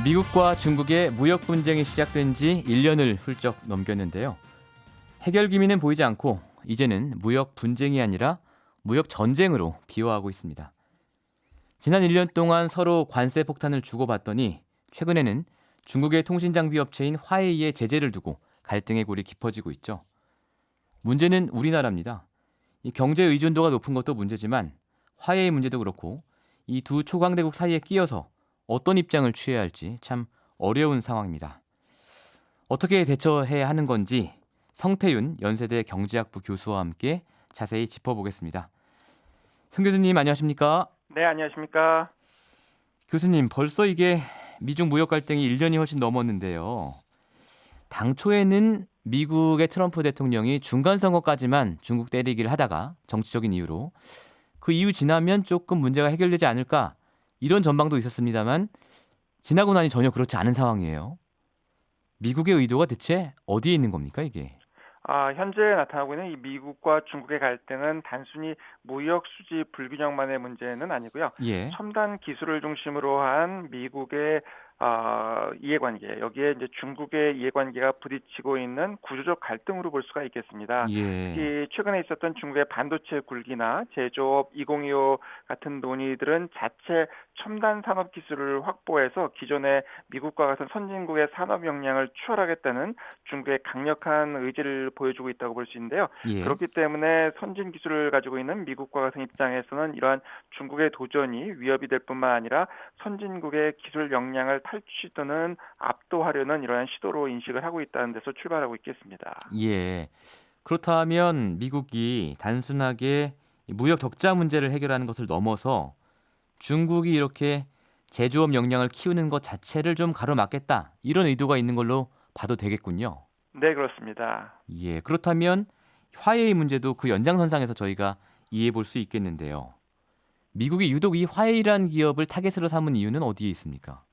미국과 중국의 무역 분쟁이 시작된 지 1년을 훌쩍 넘겼는데요. 해결 기미는 보이지 않고 이제는 무역 분쟁이 아니라 무역 전쟁으로 비화하고 있습니다. 지난 1년 동안 서로 관세 폭탄을 주고받더니 최근에는 중국의 통신 장비 업체인 화웨이의 제재를 두고 갈등의 골이 깊어지고 있죠. 문제는 우리나라입니다. 이 경제 의존도가 높은 것도 문제지만 화웨이 문제도 그렇고 이 두 초강대국 사이에 끼어서 어떤 입장을 취해야 할지 참 어려운 상황입니다. 어떻게 대처해야 하는 건지 성태윤 연세대 경제학부 교수와 함께 자세히 짚어보겠습니다. 성 교수님 안녕하십니까? 네, 안녕하십니까? 교수님 벌써 이게 미중 무역 갈등이 1년이 훨씬 넘었는데요. 당초에는 미국의 트럼프 대통령이 중간 선거까지만 중국 때리기를 하다가 정치적인 이유로 그 이후 지나면 조금 문제가 해결되지 않을까 이런 전망도 있었습니다만 지나고 나니 전혀 그렇지 않은 상황이에요. 미국의 의도가 대체 어디에 있는 겁니까 이게? 현재 나타나고 있는 이 미국과 중국의 갈등은 단순히 무역 수지 불균형만의 문제는 아니고요. 예. 첨단 기술을 중심으로 한 미국의 이해관계, 여기에 이제 중국의 이해관계가 부딪히고 있는 구조적 갈등으로 볼 수가 있겠습니다. 예. 특히 최근에 있었던 중국의 반도체 굴기나 제조업 2025 같은 논의들은 자체 첨단 산업 기술을 확보해서 기존의 미국과 같은 선진국의 산업 역량을 추월하겠다는 중국의 강력한 의지를 보여주고 있다고 볼 수 있는데요. 예. 그렇기 때문에 선진 기술을 가지고 있는 미국과 같은 입장에서는 이러한 중국의 도전이 위협이 될 뿐만 아니라 선진국의 기술 역량을 탈취 또는 압도하려는 이러한 시도로 인식을 하고 있다는 데서 출발하고 있겠습니다. 예. 그렇다면 미국이 단순하게 무역 적자 문제를 해결하는 것을 넘어서 중국이 이렇게 제조업 역량을 키우는 것 자체를 좀 가로막겠다. 이런 의도가 있는 걸로 봐도 되겠군요. 네, 그렇습니다. 예. 그렇다면 화웨이 문제도 그 연장선상에서 저희가 이해해 볼 수 있겠는데요. 미국이 유독 이 화웨이라는 기업을 타겟으로 삼은 이유는 어디에 있습니까?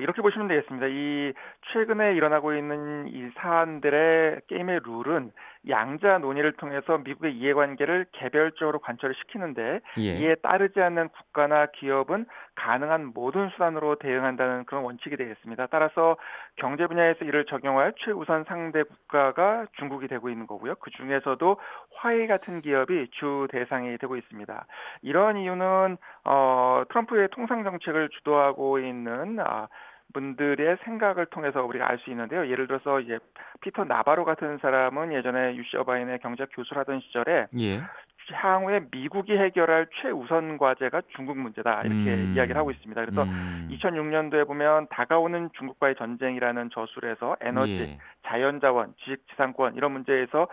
이렇게 보시면 되겠습니다. 이 최근에 일어나고 있는 이 사안들의 게임의 룰은 양자 논의를 통해서 미국의 이해관계를 개별적으로 관철을 시키는데 예. 이에 따르지 않는 국가나 기업은 가능한 모든 수단으로 대응한다는 그런 원칙이 되겠습니다. 따라서 경제 분야에서 이를 적용할 최우선 상대 국가가 중국이 되고 있는 거고요. 그 중에서도 화웨이 같은 기업이 주 대상이 되고 있습니다. 이런 이유는 트럼프의 통상 정책을 주도하고 있는 분들의 생각을 통해서 우리가 알 수 있는데요. 예를 들어서 이제 피터 나바로 같은 사람은 예전에 UC 어바인의 경제학 교수를 하던 시절에 예. 향후에 미국이 해결할 최우선 과제가 중국 문제다 이렇게 이야기를 하고 있습니다. 그래서 음. 2006년도에 보면 다가오는 중국과의 전쟁이라는 저술에서 에너지, 예. 자연자원, 지식지상권 이런 문제에서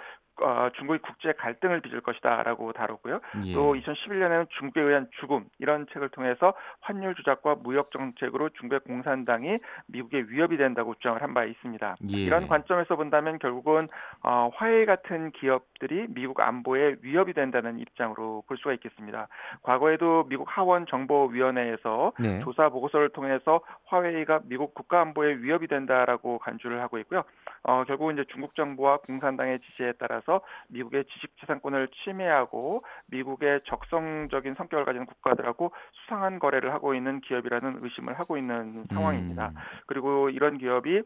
중국이 국제 갈등을 빚을 것이다라고 다뤘고요. 또 예. 2011년에는 중국에 의한 죽음 이런 책을 통해서 환율 조작과 무역 정책으로 중국의 공산당이 미국의 위협이 된다고 주장을 한 바 있습니다. 이런 예. 관점에서 본다면 결국은 화웨이 같은 기업들이 미국 안보에 위협이 된다는 입장으로 볼 수가 있겠습니다. 과거에도 미국 하원 정보위원회에서 네. 조사 보고서를 통해서 화웨이가 미국 국가 안보에 위협이 된다라고 간주를 하고 있고요. 결국은 이제 중국 정부와 공산당의 지시에 따라서 미국의 지식재산권을 침해하고 미국의 적성적인 성격을 가진 국가들하고 수상한 거래를 하고 있는 기업이라는 의심을 하고 있는 상황입니다. 음. 그리고 이런 기업이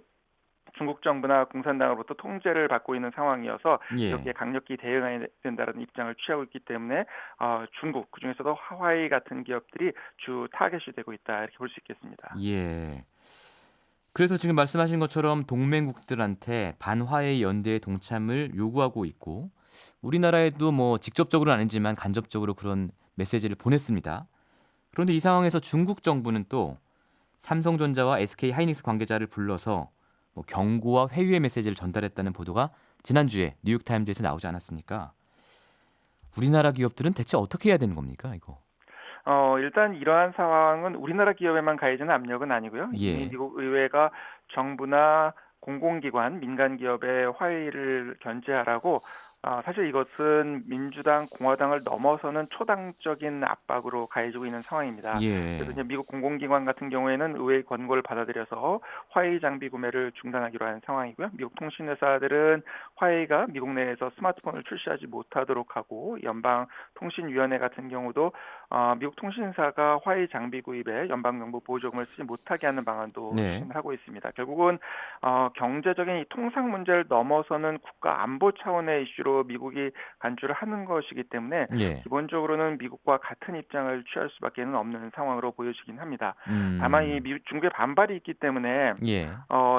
중국 정부나 공산당으로부터 통제를 받고 있는 상황이어서 예. 여기에 강력히 대응해야 된다는 입장을 취하고 있기 때문에 중국 그중에서도 화웨이 같은 기업들이 주 타겟이 되고 있다 이렇게 볼 수 있겠습니다. 예. 그래서 지금 말씀하신 것처럼 동맹국들한테 반화웨이 연대에 동참을 요구하고 있고 우리나라에도 뭐 직접적으로는 아니지만 간접적으로 그런 메시지를 보냈습니다. 그런데 이 상황에서 중국 정부는 또 삼성전자와 SK 하이닉스 관계자를 불러서 뭐 경고와 회유의 메시지를 전달했다는 보도가 지난주에 뉴욕타임즈에서 나오지 않았습니까? 우리나라 기업들은 대체 어떻게 해야 되는 겁니까, 이거? 일단 이러한 상황은 우리나라 기업에만 가해지는 압력은 아니고요. 이미 예. 미국 의회가 정부나 공공기관, 민간 기업의 화해를 견제하라고 사실 이것은 민주당, 공화당을 넘어서는 초당적인 압박으로 가해지고 있는 상황입니다. 그래서 예. 이제 미국 공공기관 같은 경우에는 의회의 권고를 받아들여서 화웨이 장비 구매를 중단하기로 한 상황이고요. 미국 통신회사들은 화웨이가 미국 내에서 스마트폰을 출시하지 못하도록 하고 연방통신위원회 같은 경우도 미국 통신사가 화웨이 장비 구입에 연방정부 보조금을 쓰지 못하게 하는 방안도 네. 추진을 하고 있습니다. 결국은 경제적인 이 통상 문제를 넘어서는 국가 안보 차원의 이슈로 미국이 간주를 하는 것이기 때문에 예. 기본적으로는 미국과 같은 입장을 취할 수밖에 없는 상황으로 보여지긴 합니다. 다만 이 음. 중국의 반발이 있기 때문에 예.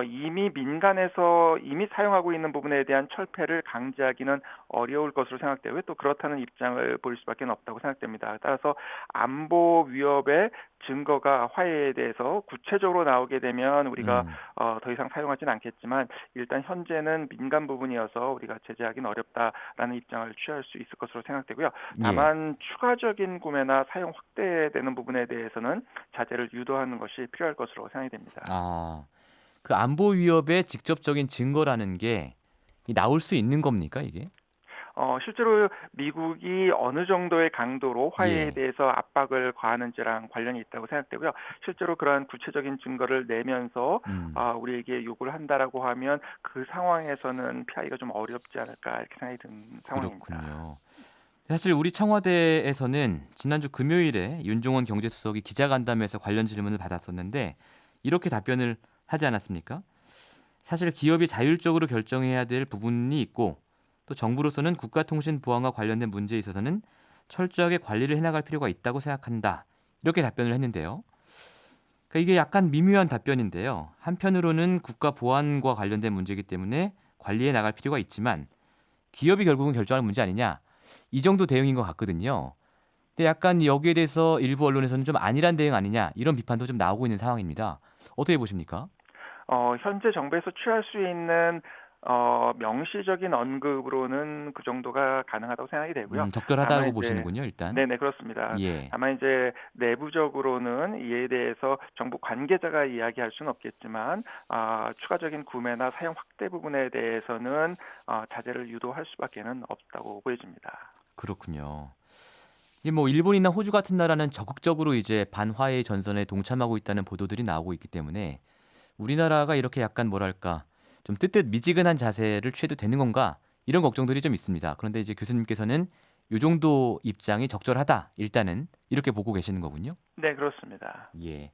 이미 민간에서 이미 사용하고 있는 부분에 대한 철폐를 강제하기는 어려울 것으로 생각되고요. 또 그렇다는 입장을 보일 수밖에 없다고 생각됩니다. 따라서 안보 위협의 증거가 화해에 대해서 구체적으로 나오게 되면 우리가 음. 더 이상 사용하지는 않겠지만 일단 현재는 민간 부분이어서 우리가 제재하기는 어렵다라는 입장을 취할 수 있을 것으로 생각되고요. 예. 다만 추가적인 구매나 사용 확대되는 부분에 대해서는 자제를 유도하는 것이 필요할 것으로 생각이 됩니다. 아. 그 안보 위협의 직접적인 증거라는 게 나올 수 있는 겁니까, 이게? 실제로 미국이 어느 정도의 강도로 화해에 예. 대해서 압박을 가하는지랑 관련이 있다고 생각되고요. 실제로 그러한 구체적인 증거를 내면서 음. 우리에게 요구를 한다라고 하면 그 상황에서는 피하기가 좀 어렵지 않을까 이렇게 생각이 드는 상황입니다. 그렇군요. 사실 우리 청와대에서는 지난주 금요일에 윤종원 경제수석이 기자간담회에서 관련 질문을 받았었는데 이렇게 답변을 하지 않았습니까? 사실 기업이 자율적으로 결정해야 될 부분이 있고 또 정부로서는 국가통신보안과 관련된 문제에 있어서는 철저하게 관리를 해나갈 필요가 있다고 생각한다. 이렇게 답변을 했는데요. 그러니까 이게 약간 미묘한 답변인데요. 한편으로는 국가 보안과 관련된 문제이기 때문에 관리해 나갈 필요가 있지만 기업이 결국은 결정할 문제 아니냐. 이 정도 대응인 것 같거든요. 근데 약간 여기에 대해서 일부 언론에서는 좀 안일한 대응 아니냐 이런 비판도 좀 나오고 있는 상황입니다. 어떻게 보십니까? 현재 정부에서 취할 수 있는 명시적인 언급으로는 그 정도가 가능하다고 생각이 되고요. 다만 적절하다고 이제 보시는군요, 일단. 네네 그렇습니다. 예. 다만 이제 내부적으로는 이에 대해서 정부 관계자가 이야기할 수는 없겠지만 추가적인 구매나 사용 확대 부분에 대해서는 자제를 유도할 수밖에는 없다고 보여집니다. 그렇군요. 이게 뭐 일본이나 호주 같은 나라는 적극적으로 이제 반화해 전선에 동참하고 있다는 보도들이 나오고 있기 때문에 우리나라가 이렇게 약간 뭐랄까 좀 뜨뜻미지근한 자세를 취해도 되는 건가 이런 걱정들이 좀 있습니다. 그런데 이제 교수님께서는 이 정도 입장이 적절하다. 일단은 이렇게 보고 계시는 거군요. 네 그렇습니다. 예,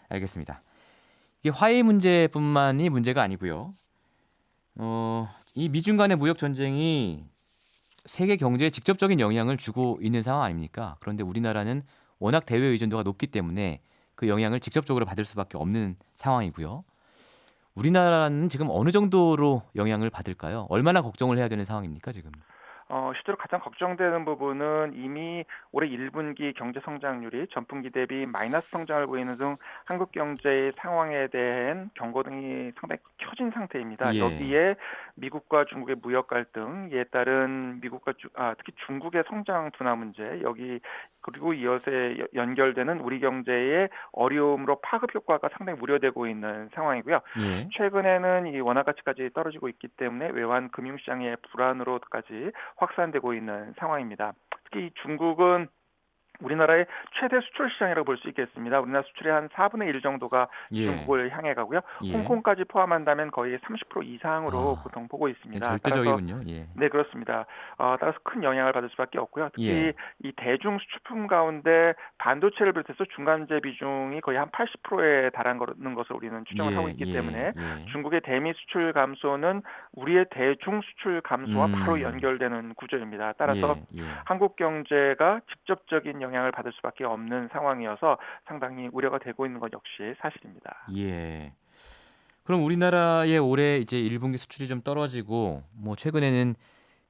알겠습니다. 이게 화해 문제뿐만이 문제가 아니고요. 이 미중 간의 무역 전쟁이 세계 경제에 직접적인 영향을 주고 있는 상황 아닙니까? 그런데 우리나라는 워낙 대외 의존도가 높기 때문에 그 영향을 직접적으로 받을 수밖에 없는 상황이고요. 우리나라는 지금 어느 정도로 영향을 받을까요? 얼마나 걱정을 해야 되는 상황입니까, 지금? 실제로 가장 걱정되는 부분은 이미 올해 1분기 경제 성장률이 전분기 대비 마이너스 성장을 보이는 등 한국 경제의 상황에 대한 경고등이 상당히 켜진 상태입니다. 예. 여기에 미국과 중국의 무역 갈등, 이에 따른 특히 중국의 성장 둔화 문제, 여기 그리고 이어서 연결되는 우리 경제의 어려움으로 파급 효과가 상당히 우려되고 있는 상황이고요. 예. 최근에는 이 원화 가치까지 떨어지고 있기 때문에 외환 금융시장의 불안으로까지 확산되고 있는 상황입니다. 특히 중국은 우리나라의 최대 수출 시장이라고 볼 수 있겠습니다. 우리나라 수출의 한 4분의 1 정도가 예. 중국을 향해 가고요. 예. 홍콩까지 포함한다면 거의 30% 이상으로 아, 보통 보고 예, 있습니다. 따라서 절대적이군요. 예. 네, 그렇습니다. 따라서 큰 영향을 받을 수밖에 없고요. 특히 예. 이 대중 수출품 가운데 반도체를 비롯해서 중간재 비중이 거의 한 80%에 달하는 것을 우리는 추정을 하고 예. 있기 예. 때문에 예. 중국의 대미 수출 감소는 우리의 대중 수출 감소와 바로 음. 연결되는 구조입니다. 따라서 예. 예. 한국 경제가 직접적인 영향을 받을 수밖에 없는 상황이어서 상당히 우려가 되고 있는 것 역시 사실입니다. 예. 그럼 우리나라의 올해 이제 1분기 수출이 좀 떨어지고 뭐 최근에는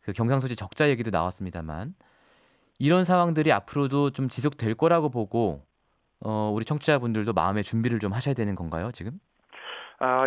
그 경상수지 적자 얘기도 나왔습니다만 이런 상황들이 앞으로도 좀 지속될 거라고 보고 우리 청취자분들도 마음의 준비를 좀 하셔야 되는 건가요, 지금?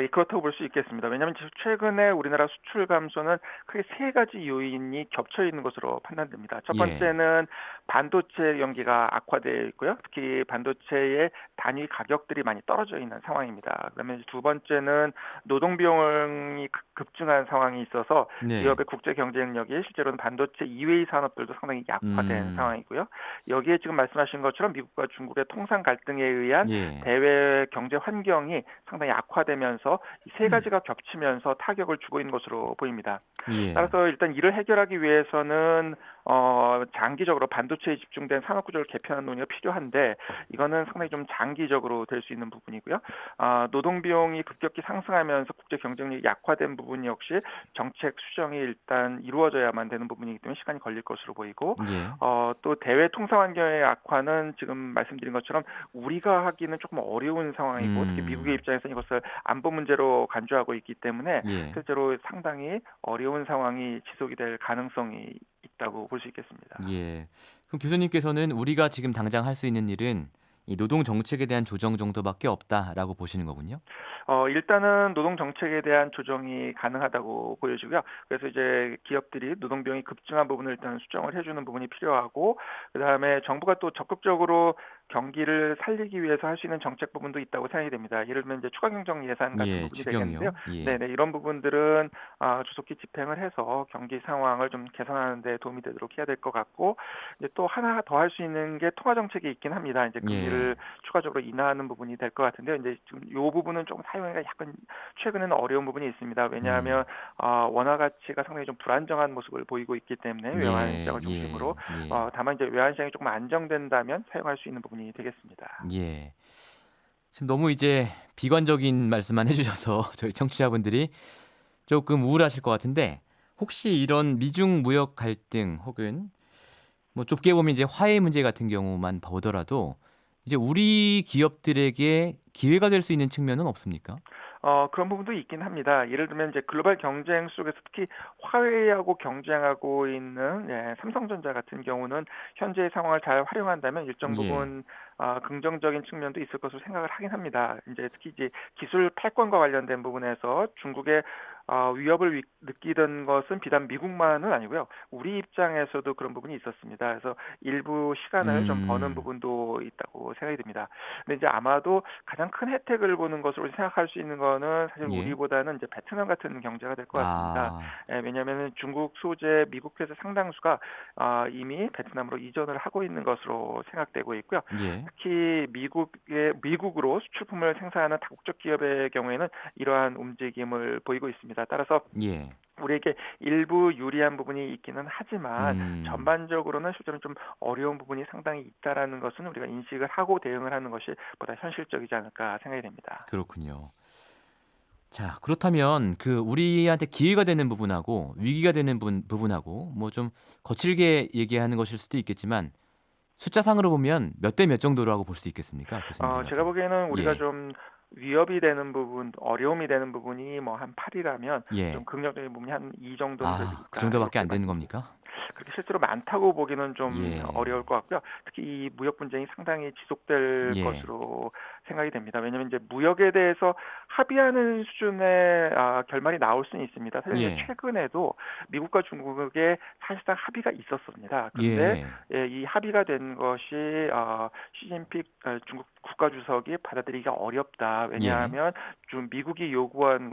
예, 그렇다고 볼 수 있겠습니다. 왜냐하면 최근에 우리나라 수출 감소는 크게 세 가지 요인이 겹쳐 있는 것으로 판단됩니다. 첫 예. 번째는 반도체 경기가 악화되어 있고요. 특히 반도체의 단위 가격들이 많이 떨어져 있는 상황입니다. 그러면 두 번째는 노동 비용이 급증한 상황이 있어서 네. 기업의 국제 경쟁력이 실제로는 반도체 이외의 산업들도 상당히 약화된 음. 상황이고요. 여기에 지금 말씀하신 것처럼 미국과 중국의 통상 갈등에 의한 예. 대외 경제 환경이 상당히 악화되면서 이 세 가지가 겹치면서 타격을 주고 있는 것으로 보입니다. 예. 따라서 일단 이를 해결하기 위해서는 장기적으로 반도체에 집중된 산업 구조를 개편하는 논의가 필요한데 이거는 상당히 좀 장기적으로 될 수 있는 부분이고요. 노동 비용이 급격히 상승하면서 국제 경쟁력이 약화된 부분 역시 정책 수정이 일단 이루어져야만 되는 부분이기 때문에 시간이 걸릴 것으로 보이고 예. 또 대외 통상 환경의 악화는 지금 말씀드린 것처럼 우리가 하기는 조금 어려운 상황이고 특히 미국의 입장에서는 이것을 안보 문제로 간주하고 있기 때문에 예. 실제로 상당히 어려운 상황이 지속이 될 가능성이 있다고 볼 수 있겠습니다. 예. 그럼 교수님께서는 우리가 지금 당장 할 수 있는 일은 이 노동 정책에 대한 조정 정도밖에 없다라고 보시는 거군요. 일단은 노동 정책에 대한 조정이 가능하다고 보여지고요. 그래서 이제 기업들이 노동 비용이 급증한 부분을 일단 수정을 해주는 부분이 필요하고, 그다음에 정부가 또 적극적으로 경기를 살리기 위해서 할 수 있는 정책 부분도 있다고 생각이 됩니다. 예를 들면 이제 추가 경정 예산 같은 예, 부분이 되겠는데요. 추경이요. 예. 네네, 이런 부분들은 조속히 집행을 해서 경기 상황을 좀 개선하는 데 도움이 되도록 해야 될 것 같고, 이제 또 하나 더 할 수 있는 게 통화 정책이 있긴 합니다. 이제 금리를 예. 추가적으로 인하하는 부분이 될 것 같은데요. 이제 지금 이 부분은 조금 사용하기가 약간 최근에는 어려운 부분이 있습니다. 왜냐하면 원화 가치가 상당히 좀 불안정한 모습을 보이고 있기 때문에 외환 예. 시장을 중심으로 예. 다만 이제 외환 시장이 조금 안정된다면 사용할 수 있는 부분이 되겠습니다. 예. 지금 너무 이제 비관적인 말씀만 해주셔서 저희 청취자분들이 조금 우울하실 것 같은데 혹시 이런 미중 무역 갈등 혹은 뭐 좁게 보면 이제 화해 문제 같은 경우만 보더라도 이제 우리 기업들에게 기회가 될 수 있는 측면은 없습니까? 그런 부분도 있긴 합니다. 예를 들면 이제 글로벌 경쟁 속에서 특히 화웨이하고 경쟁하고 있는 삼성전자 같은 경우는 현재의 상황을 잘 활용한다면 일정 예. 부분 긍정적인 측면도 있을 것으로 생각을 하긴 합니다. 이제 특히 이제 기술 패권과 관련된 부분에서 중국의 위협을 느끼던 것은 비단 미국만은 아니고요. 우리 입장에서도 그런 부분이 있었습니다. 그래서 일부 시간을 좀 버는 음. 부분도 있다고 생각이 듭니다. 근데 이제 아마도 가장 큰 혜택을 보는 것으로 생각할 수 있는 거는 사실 예. 우리보다는 이제 베트남 같은 경제가 될 것 같습니다. 아. 왜냐하면 중국 소재 미국 회사 상당수가 이미 베트남으로 이전을 하고 있는 것으로 생각되고 있고요. 예. 특히 미국으로 수출품을 생산하는 다국적 기업의 경우에는 이러한 움직임을 보이고 있습니다. 따라서 예. 우리에게 일부 유리한 부분이 있기는 하지만 음. 전반적으로는 실제로 좀 어려운 부분이 상당히 있다라는 것은 우리가 인식을 하고 대응을 하는 것이 보다 현실적이지 않을까 생각이 됩니다. 그렇군요. 자, 그렇다면 그 우리한테 기회가 되는 부분하고 위기가 되는 부분하고 뭐 좀 거칠게 얘기하는 것일 수도 있겠지만 숫자상으로 보면 몇 대 몇 정도라고 볼 수 있겠습니까? 교수님들 제가 봐도. 보기에는 우리가 예. 좀 위협이 되는 부분, 어려움이 되는 부분이 뭐 한 8이라면 좀 예. 긍정적인 부분이 한 2 정도는 그래도 아, 그 있다. 정도밖에 이렇게 안 되는 말씀드립니다. 겁니까? 그렇게 실제로 많다고 보기는 좀 어려울 예. 것 같고요. 특히 이 무역 분쟁이 상당히 지속될 예. 것으로 생각이 됩니다. 왜냐하면 이제 무역에 대해서 합의하는 수준의 결말이 나올 수는 있습니다. 사실 이제 예. 최근에도 미국과 중국에 사실상 합의가 있었습니다. 그런데 예. 이 합의가 된 것이 시진핑 중국 국가주석이 받아들이기가 어렵다. 예. 왜냐하면 좀 미국이 요구한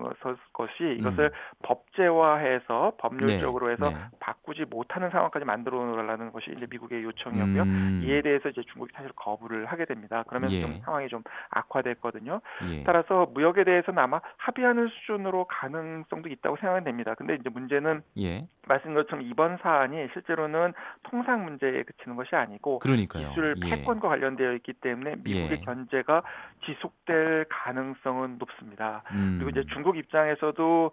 것이 이것을 음. 법제화해서 네. 법률적으로 해서 네. 바꾸지 못하는 상황까지 만들어 놓으라는 것이 이제 미국의 요청이었고요. 이에 음. 대해서 이제 중국이 사실 거부를 하게 됩니다. 그러면서 좀 예. 상황이 좀 악화됐거든요. 예. 따라서 무역에 대해서는 아마 합의하는 수준으로 가능성도 있다고 생각은 됩니다. 근데 이제 문제는 예. 말씀 것처럼 이번 사안이 실제로는 통상 문제에 그치는 것이 아니고 그러니까요. 기술 예. 패권과 관련되어 있기 때문에 미국의 예. 견제가 지속될 가능성은 높습니다. 그리고 이제 음. 중국 입장에서도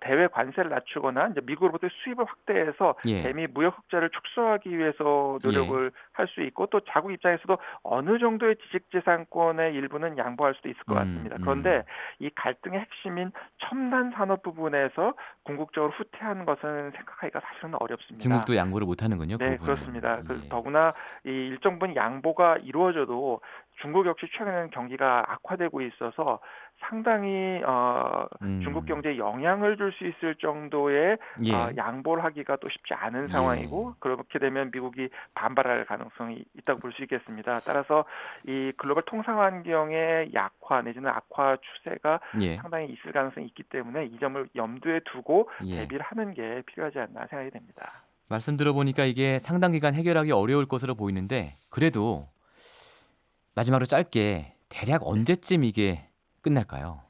대외 관세를 낮추거나 이제 미국으로부터 수입을 확대해서 예. 대미 무역 흑자를 축소하기 위해서 예. 노력을 할 수 있고 또 자국 입장에서도 어느 정도의 지식재산권의 일부는 양보할 수도 있을 것 음. 같습니다. 그런데 음. 이 갈등의 핵심인 첨단 산업 부분에서 궁극적으로 후퇴하는 것은 생각하기가 사실은 어렵습니다. 중국도 양보를 못 하는군요, 그 네, 부분은. 그렇습니다. 예. 더구나 이 일정 부분 양보가 이루어져도 중국 역시 최근에는 경기가 악화되고 있어서 상당히 중국 음. 경제에 영향을 줄 수 있을 정도의 예. 양보를 하기가 또 쉽지 않은 예. 상황이고 그렇게 되면 미국이 반발할 가능성이 있다고 볼 수 있겠습니다. 따라서 이 글로벌 통상 환경의 약화 내지는 악화 추세가 예. 상당히 있을 가능성이 있기 때문에 이 점을 염두에 두고 예. 대비를 하는 게 필요하지 않나 생각이 됩니다. 말씀 들어보니까 이게 상당 기간 해결하기 어려울 것으로 보이는데 그래도 마지막으로 짧게 대략 언제쯤 이게 끝날까요?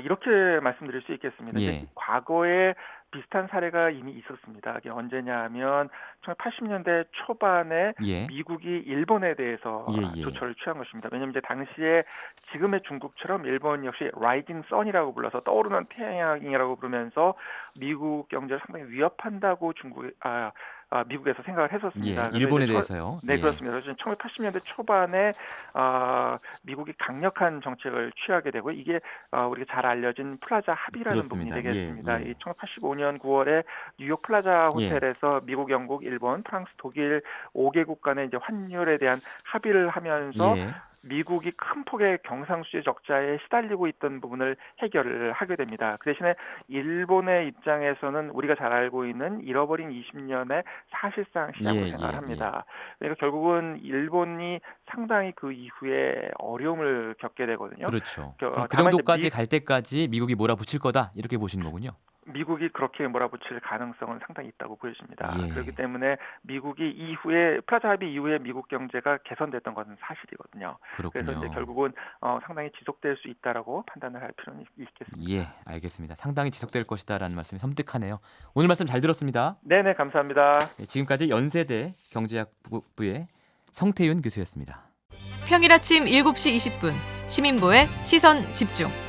이렇게 말씀드릴 수 있겠습니다. 예. 이제 과거에 비슷한 사례가 이미 있었습니다. 이게 언제냐 하면 1980년대 초반에 예. 미국이 일본에 대해서 예. 조처를 취한 것입니다. 왜냐하면 이제 당시에 지금의 중국처럼 일본 역시 라이징 선이라고 불러서 떠오르는 태양이라고 부르면서 미국 경제를 상당히 위협한다고 미국에서 생각을 했었습니다. 예. 그래서 일본에 이제 대해서요. 네, 예. 그렇습니다. 그래서 1980년대 초반에 미국이 강력한 정책을 취하게 되고 이게 우리가 잘 알려진 플라자 합의라는 부분이 그렇습니다. 되겠습니다. 예. 이 1985년 9월에 뉴욕 플라자 예. 호텔에서 미국, 영국, 일본, 프랑스, 독일 5개국 간의 이제 환율에 대한 합의를 하면서 예. 미국이 큰 폭의 경상수지 적자에 시달리고 있던 부분을 해결을 하게 됩니다. 그 대신에 일본의 입장에서는 우리가 잘 알고 있는 잃어버린 20년의 사실상 시작으로 예. 생각을 합니다. 그러니까 결국은 일본이 상당히 그 이후에 어려움을 겪게 되거든요. 그렇죠. 그럼 그 다만 이제 정도까지 갈 때까지 미국이 몰아붙일 거다 이렇게 보시는 거군요. 미국이 그렇게 몰아붙일 가능성은 상당히 있다고 보여집니다. 예. 그렇기 때문에 미국이 이후에 플라자 합의 이후에 미국 경제가 개선됐던 것은 사실이거든요. 그렇군요. 그래서 이제 결국은 상당히 지속될 수 있다라고 판단을 할 필요는 있겠습니다. 예, 알겠습니다. 상당히 지속될 것이다라는 말씀이 섬뜩하네요. 오늘 말씀 잘 들었습니다. 네네, 감사합니다. 네, 지금까지 연세대 경제학부의 성태윤 교수였습니다. 평일 아침 7시 20분 시민보의 시선 집중.